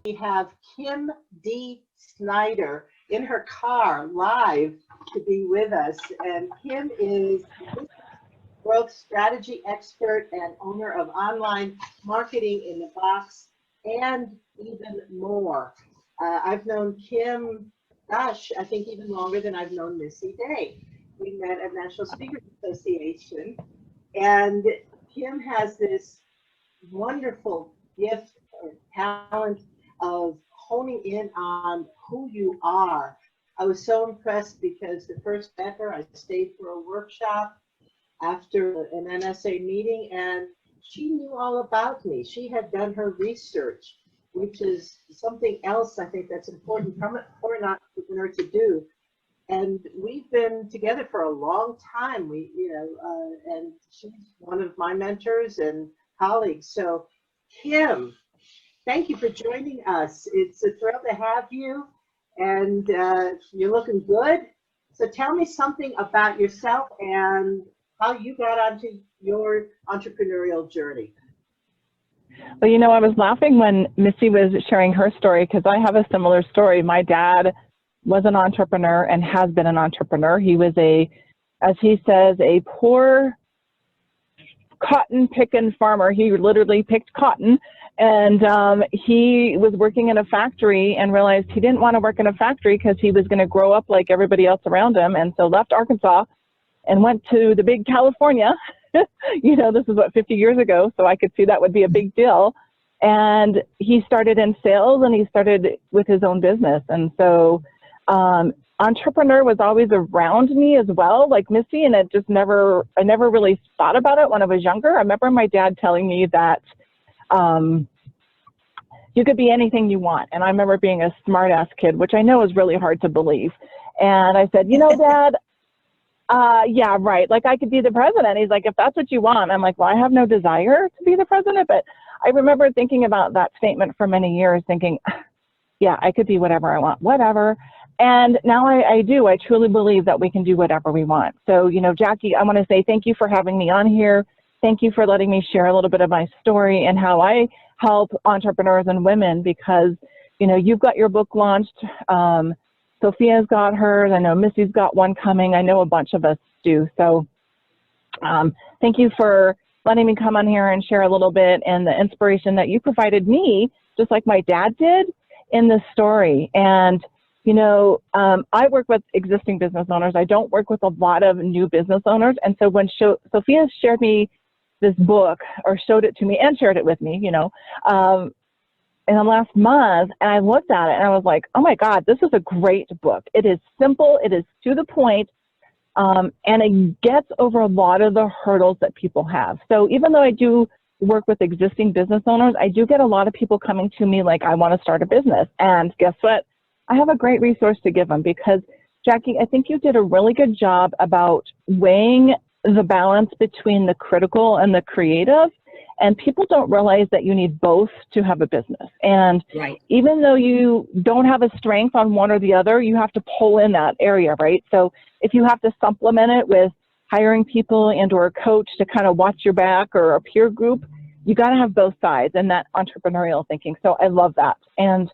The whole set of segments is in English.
we have Kim D Snyder in her car live to be with us. And Kim is growth strategy expert and owner of Online Marketing in the Box and even more. I've known Kim, gosh, I think even longer than I've known Missy Day. We met at National Speakers Association, and Kim has this wonderful gift or talent of honing in on who you are. I was so impressed because the first met her, I stayed for a workshop after an NSA meeting, and she knew all about me. She had done her research, which is something else I think that's important for an entrepreneur to do. And we've been together for a long time. And she's one of my mentors and colleagues. So, Kim, thank you for joining us. It's a thrill to have you, and you're looking good. So tell me something about yourself and how you got onto your entrepreneurial journey. Well, you know, I was laughing when Missy was sharing her story because I have a similar story. My dad was an entrepreneur and has been an entrepreneur. He was as he says, a poor cotton picking farmer. He literally picked cotton, and he was working in a factory and realized he didn't want to work in a factory because he was going to grow up like everybody else around him, and so left Arkansas and went to the big California. You know, this is what, 50 years ago, so I could see that would be a big deal. And he started in sales, and he started with his own business. And so entrepreneur was always around me as well, like Missy, and I never really thought about it when I was younger. I remember my dad telling me that you could be anything you want. And I remember being a smart ass kid, which I know is really hard to believe. And I said, you know, Dad, yeah, right. Like, I could be the president. He's like, if that's what you want. I'm like, well, I have no desire to be the president. But I remember thinking about that statement for many years, thinking, yeah, I could be whatever I want, whatever. And now I do. I truly believe that we can do whatever we want. So, you know, Jackie, I want to say thank you for having me on here. Thank you for letting me share a little bit of my story and how I help entrepreneurs and women, because, you know, you've got your book launched. Sophia's got hers. I know Missy's got one coming. I know a bunch of us do. So thank you for letting me come on here and share a little bit and the inspiration that you provided me, just like my dad did in this story. And, you know, I work with existing business owners. I don't work with a lot of new business owners. And so when Sophia shared me this book, or showed it to me and shared it with me, you know, in the last month, and I looked at it and I was like, oh my God, this is a great book. It is simple, it is to the point, and it gets over a lot of the hurdles that people have. So even though I do work with existing business owners, I do get a lot of people coming to me like, I want to start a business. And guess what? I have a great resource to give them, because Jackie, I think you did a really good job about weighing the balance between the critical and the creative. And people don't realize that you need both to have a business. And right. Even though you don't have a strength on one or the other, you have to pull in that area, right? So if you have to supplement it with hiring people and or a coach to kind of watch your back, or a peer group, you got to have both sides and that entrepreneurial thinking. So I love that. And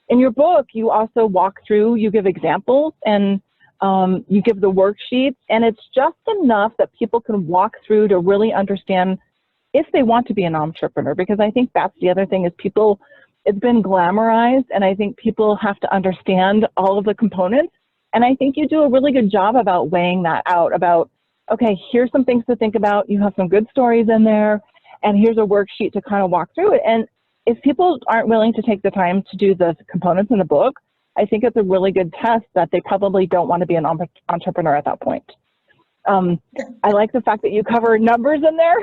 in your book, you also walk through, you give examples, and you give the worksheets, and it's just enough that people can walk through to really understand if they want to be an entrepreneur. Because I think that's the other thing, is it's been glamorized, and I think people have to understand all of the components. And I think you do a really good job about weighing that out, about, okay, here's some things to think about. You have some good stories in there, and here's a worksheet to kind of walk through it. And if people aren't willing to take the time to do the components in the book, I think it's a really good test that they probably don't want to be an entrepreneur at that point. I like the fact that you cover numbers in there.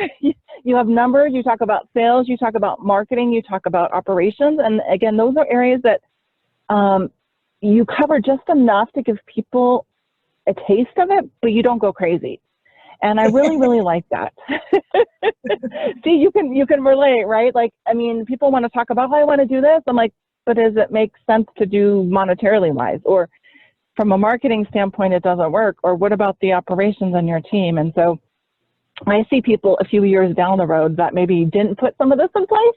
You have numbers, you talk about sales, you talk about marketing, you talk about operations. And again, those are areas that you cover just enough to give people a taste of it, but you don't go crazy. And I really, really like that. See, you can relate, right? Like, I mean, people want to talk about, oh, I want to do this. I'm like, but does it make sense to do monetarily wise? Or from a marketing standpoint, it doesn't work. Or what about the operations on your team? And so I see people a few years down the road that maybe didn't put some of this in place,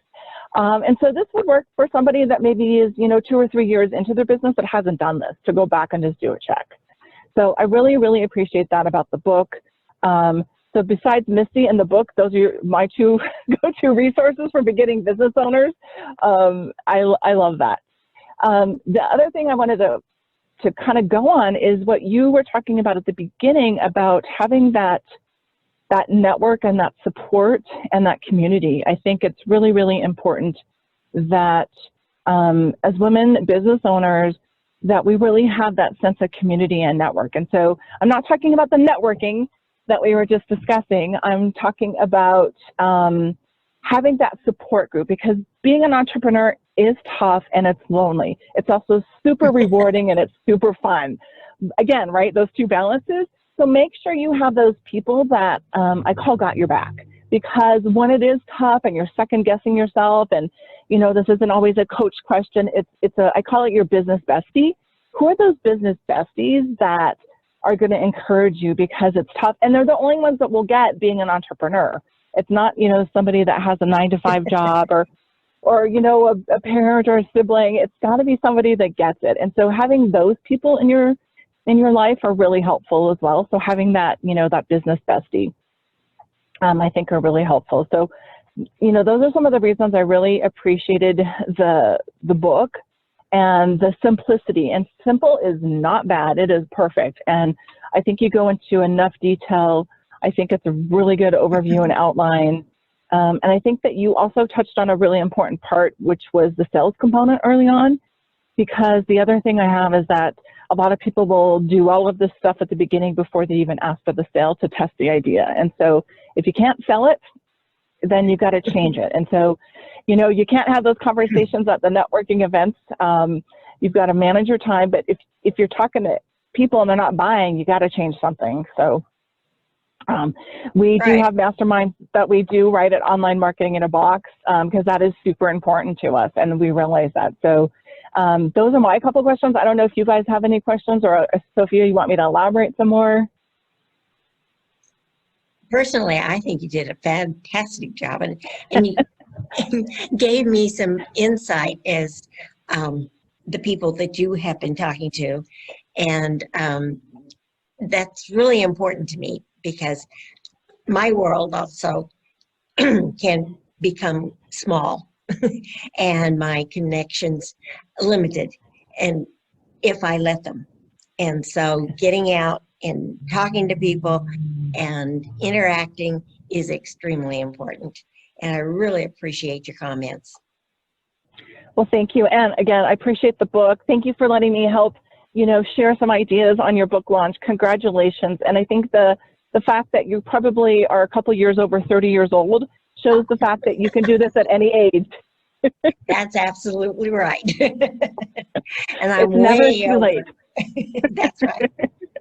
And so this would work for somebody that maybe is, 2 or 3 years into their business that hasn't done this, to go back and just do a check. So I really, really appreciate that about the book. So besides Misty and the book, those are my two go-to resources for beginning business owners. I love that. The other thing I wanted to kind of go on is what you were talking about at the beginning about having that network and that support and that community. I think it's really, really important that as women business owners, that we really have that sense of community and network. And so I'm not talking about the networking that we were just discussing. I'm talking about having that support group, because being an entrepreneur is tough and it's lonely. It's also super rewarding and it's super fun. Again, right, those two balances. So make sure you have those people that I call got your back, because when it is tough and you're second guessing yourself, and this isn't always a coach question, I call it your business bestie. Who are those business besties that are going to encourage you because it's tough? And they're the only ones that will get being an entrepreneur. It's not, somebody that has a 9-to-5 job or a parent or a sibling. It's got to be somebody that gets it. And so having those people in your life are really helpful as well. So having that, that business bestie, I think are really helpful. So, those are some of the reasons I really appreciated the book and the simplicity. And simple is not bad. It is perfect. And I think you go into enough detail. I think it's a really good overview and outline. And I think that you also touched on a really important part, which was the sales component early on, because the other thing I have is that a lot of people will do all of this stuff at the beginning before they even ask for the sale to test the idea. And so if you can't sell it, then you've got to change it. And so, you can't have those conversations at the networking events. You've got to manage your time. But if you're talking to people and they're not buying, you got to change something. So we do have masterminds that we do right at Online Marketing in a Box, because that is super important to us, and we realize that. So those are my couple questions. I don't know if you guys have any questions, or Sophia, you want me to elaborate some more? Personally, I think you did a fantastic job, and you gave me some insight as the people that you have been talking to, and that's really important to me, because my world also can become small and my connections limited, and if I let them. And so getting out and talking to people and interacting is extremely important. And I really appreciate your comments. Well, thank you. And again, I appreciate the book. Thank you for letting me help, share some ideas on your book launch. Congratulations. And I think the fact that you probably are a couple years over 30 years old shows the fact that you can do this at any age. That's absolutely right. And I'm it's never way too late. That's right.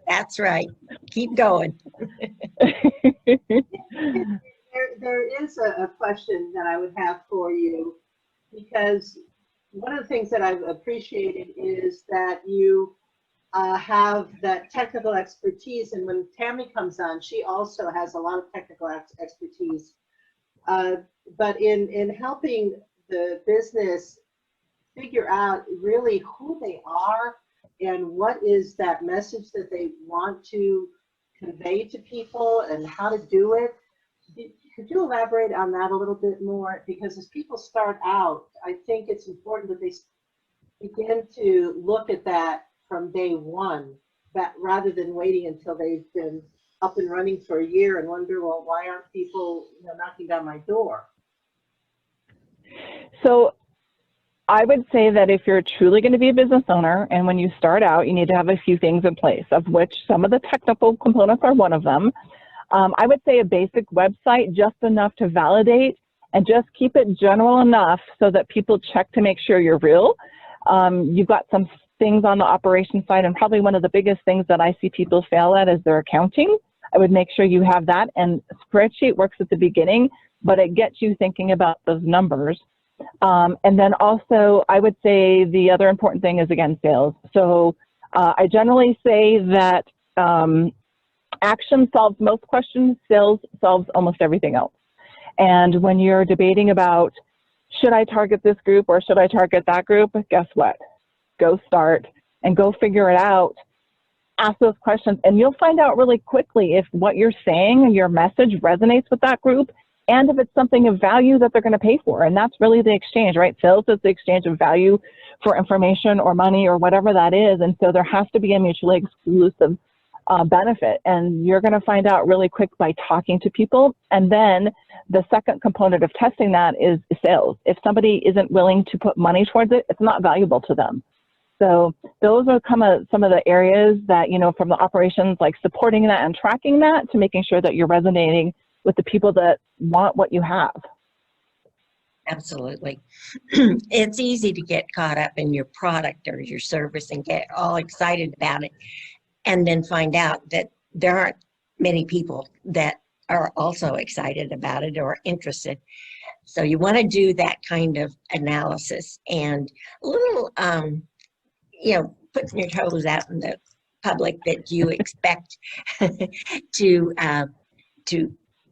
That's right. Keep going. There is a question that I would have for you, because one of the things that I've appreciated is that you have that technical expertise, and when Tammy comes on, she also has a lot of technical expertise. But in helping the business figure out really who they are and what is that message that they want to convey to people and how to do it. Could you elaborate on that a little bit more? Because as people start out, I think it's important that they begin to look at that from day one, that rather than waiting until they've been up and running for a year and wonder, well, why aren't people knocking down my door? So I would say that if you're truly going to be a business owner, and when you start out, you need to have a few things in place, of which some of the technical components are one of them. I would say a basic website, just enough to validate, and just keep it general enough so that people check to make sure you're real. You've got some things on the operations side, and probably one of the biggest things that I see people fail at is their accounting. I would make sure you have that, and spreadsheet works at the beginning, but it gets you thinking about those numbers. And then also, I would say the other important thing is, again, sales. So I generally say that action solves most questions, sales solves almost everything else. And when you're debating about should I target this group or should I target that group? Guess what? Go start and go figure it out. Ask those questions, and you'll find out really quickly if what you're saying, your message resonates with that group, and if it's something of value that they're going to pay for. And that's really the exchange, right? Sales is the exchange of value for information or money or whatever that is. And so there has to be a mutually exclusive benefit. And you're going to find out really quick by talking to people. And then the second component of testing that is sales. If somebody isn't willing to put money towards it, it's not valuable to them. So those are some of the areas that, you know, from the operations, like supporting that and tracking that, to making sure that you're resonating with the people that want what you have. Absolutely. It's easy to get caught up in your product or your service and get all excited about it, and then find out that there aren't many people that are also excited about it or interested. So you want to do that kind of analysis and a little, you know, putting your toes out in the public that you expect to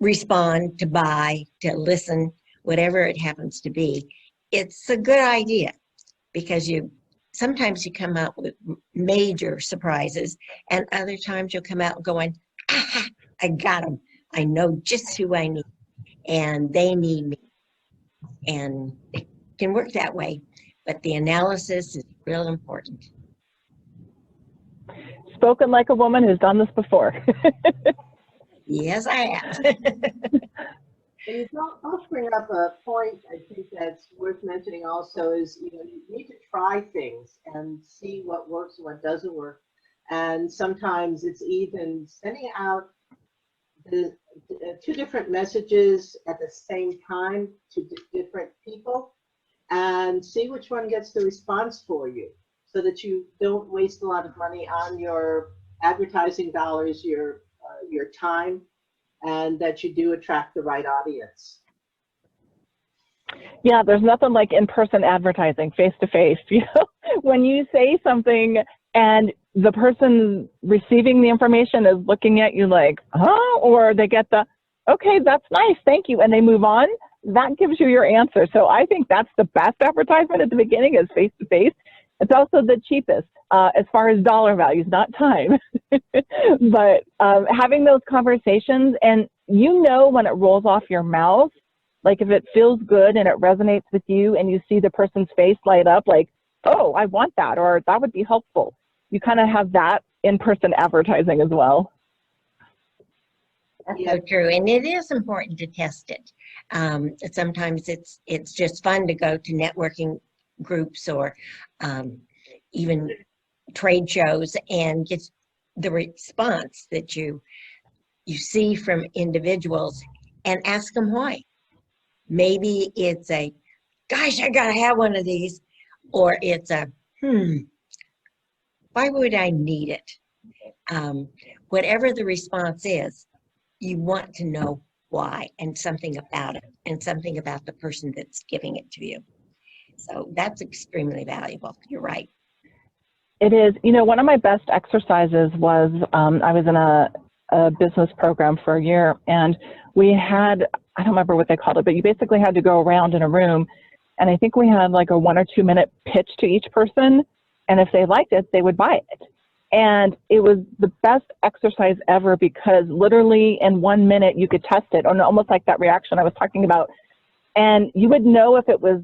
respond, to buy, to listen, whatever it happens to be. It's a good idea, because sometimes you come out with major surprises, and other times you'll come out going, aha, I got them. I know just who I need, and they need me. And it can work that way, but the analysis is real important. Spoken like a woman who's done this before. Yes, I have. And you also bring up a point I think that's worth mentioning also is, you know, you need to try things and see what works and what doesn't work. And sometimes it's even sending out the two different messages at the same time to different people, and see which one gets the response for you, so that you don't waste a lot of money on your advertising dollars, your time, and that you do attract the right audience. Yeah, there's nothing like in-person advertising, face-to-face. You know, when you say something and the person receiving the information is looking at you like, huh? Or they get the, okay, that's nice, thank you, and they move on, that gives you your answer. So I think that's the best advertisement at the beginning, is face-to-face. It's also the cheapest as far as dollar values, not time. But having those conversations, and you know when it rolls off your mouth, like if it feels good and it resonates with you and you see the person's face light up like, oh, I want that, or that would be helpful. You kind of have that in-person advertising as well. That's so true, and it is important to test it. Sometimes it's just fun to go to networking groups or even trade shows and get the response that you see from individuals, and ask them why. Maybe it's a, gosh, I gotta have one of these, or it's a, why would I need it? Whatever the response is, you want to know why, and something about it, and something about the person that's giving it to you. So that's extremely valuable. You're right. It is. You know, one of my best exercises was I was in a business program for a year, and we had, I don't remember what they called it, but you basically had to go around in a room, and I think we had like a 1 or 2 minute pitch to each person, and if they liked it, they would buy it. And it was the best exercise ever, because literally in 1 minute you could test it, and almost like that reaction I was talking about, and you would know if it was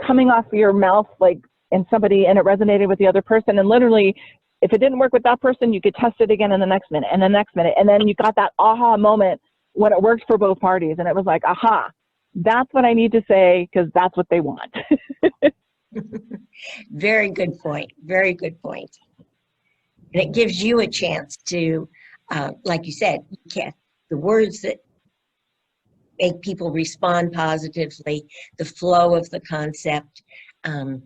coming off your mouth like in somebody and it resonated with the other person. And literally, if it didn't work with that person, you could test it again in the next minute and the next minute, and then you got that aha moment when it worked for both parties, and it was like, aha, that's what I need to say, because that's what they want. Very good point. Very good point. And it gives you a chance to, like you said, the words that make people respond positively, the flow of the concept, and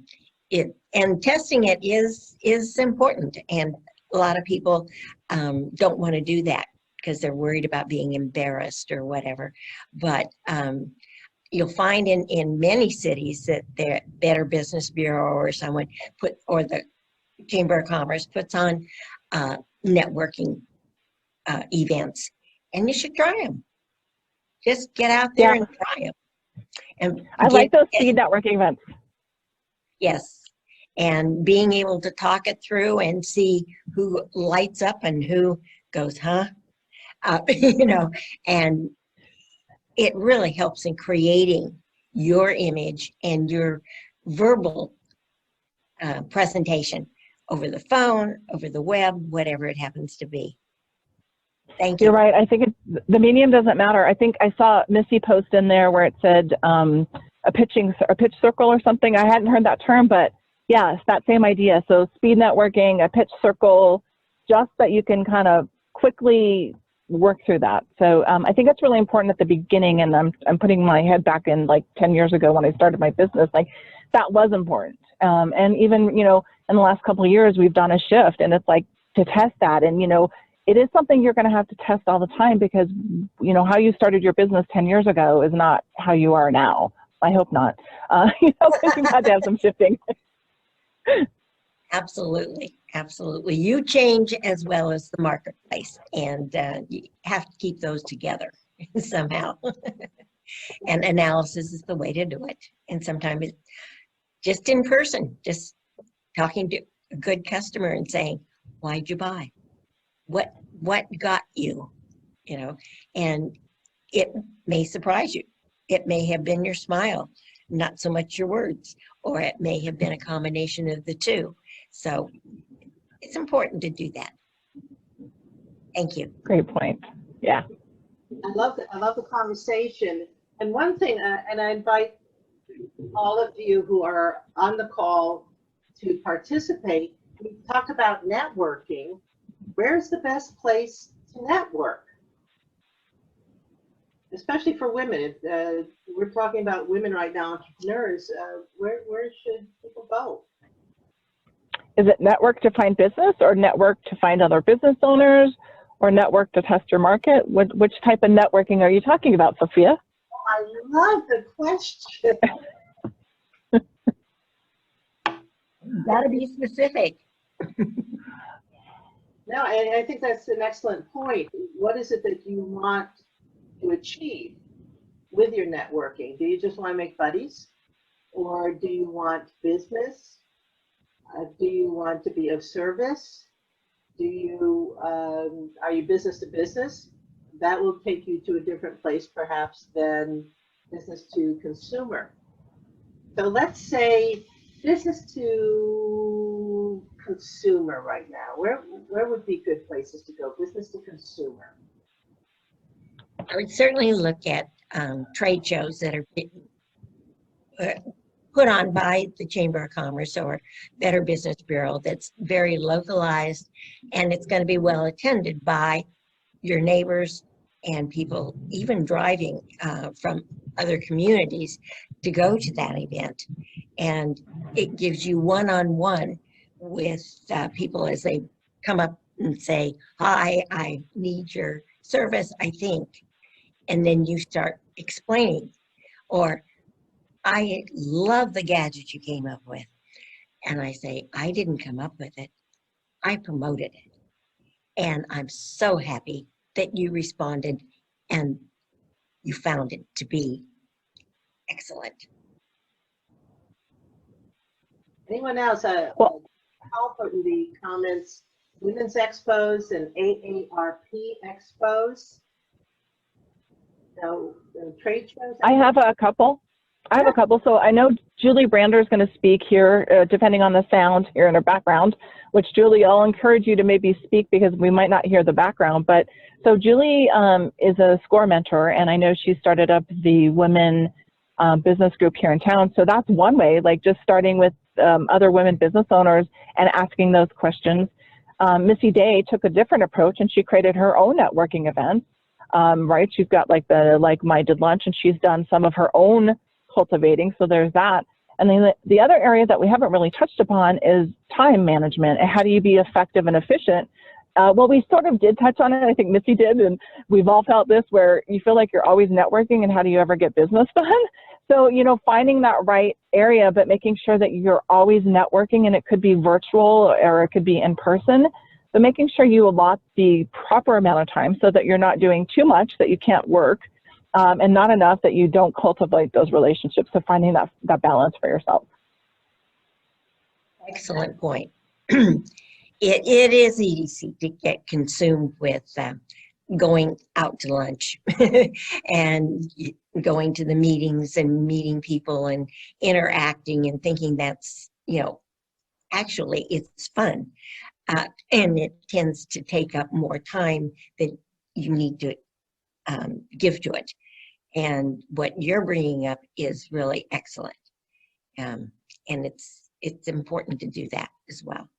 testing it is important. And a lot of people don't want to do that because they're worried about being embarrassed or whatever. But you'll find in many cities that their Better Business Bureau or someone or the Chamber of Commerce puts on networking events, and you should try them. Just get out there and try them. And I like those speed networking events. yes. And being able to talk it through and see who lights up and who goes, huh? You know, and it really helps in creating your image and your verbal presentation over the phone, over the web, whatever it happens to be. Thank you. You're right. I think the medium doesn't matter. I think I saw Missy post in there where it said a pitch circle or something. I hadn't heard that term, but yeah, it's that same idea. So speed networking, a pitch circle, just that you can kind of quickly work through that. So I think it's really important at the beginning, and I'm putting my head back in like 10 years ago when I started my business, like that was important. And even, you know, in the last couple of years, we've done a shift, and it's like to test that. And, you know, it is something you're going to have to test all the time, because, you know, how you started your business 10 years ago is not how you are now. I hope not. You know, because you've had to have some shifting. Absolutely. Absolutely. You change as well as the marketplace, and you have to keep those together somehow. And analysis is the way to do it. And sometimes it's just in person, just talking to a good customer and saying, why'd you buy? What got you? You know, and it may surprise you. It may have been your smile, not so much your words, or it may have been a combination of the two. So it's important to do that. Thank you. Great point. Yeah. I love the conversation. And one thing, and I invite all of you who are on the call to participate. We talk about networking. Where's the best place to network? Especially for women. We're talking about women right now, entrepreneurs. Where should people go? Is it network to find business, or network to find other business owners, or network to test your market? Which type of networking are you talking about, Sophia? Oh, I love the question. Gotta be specific. No, and I think that's an excellent point. What is it that you want to achieve with your networking? Do you just want to make buddies, or do you want business? Do you want to be of service? Do you are you business to business? That will take you to a different place perhaps than business to consumer. So let's say business to consumer right now. Where would be good places to go? Business to consumer. I would certainly look at trade shows that are put on by the Chamber of Commerce or Better Business Bureau, that's very localized, and it's going to be well attended by your neighbors and people even driving from other communities to go to that event. And it gives you one-on-one with people as they come up and say, hi, I need your service, I think. And then you start explaining, or I love the gadget you came up with. And I say, I didn't come up with it, I promoted it. And I'm so happy that you responded and you found it to be excellent. Anyone else? Well, I'll put in the comments women's expos and AARP expos. So trade shows. I have a couple. So I know Julie Brander is going to speak here, depending on the sound here in her background, which Julie, I'll encourage you to maybe speak because we might not hear the background. But so Julie is a SCORE mentor, and I know she started up the women business group here in town. So that's one way, like just starting with other women business owners and asking those questions. Missy Day took a different approach, and she created her own networking events. Right, she's got like the like-minded lunch, and she's done some of her own cultivating, so there's that. And then the other area that we haven't really touched upon is time management, and how do you be effective and efficient. Well, we sort of did touch on it, I think Missy did, and we've all felt this, where you feel like you're always networking, and how do you ever get business done? So, you know, finding that right area, but making sure that you're always networking, and it could be virtual or it could be in person, but making sure you allot the proper amount of time so that you're not doing too much that you can't work, and not enough that you don't cultivate those relationships. So finding that balance for yourself. Excellent point. It is easy to get consumed with going out to lunch and going to the meetings and meeting people and interacting and thinking that's, actually it's fun. And it tends to take up more time than you need to give to it. And what you're bringing up is really excellent. And it's important to do that as well.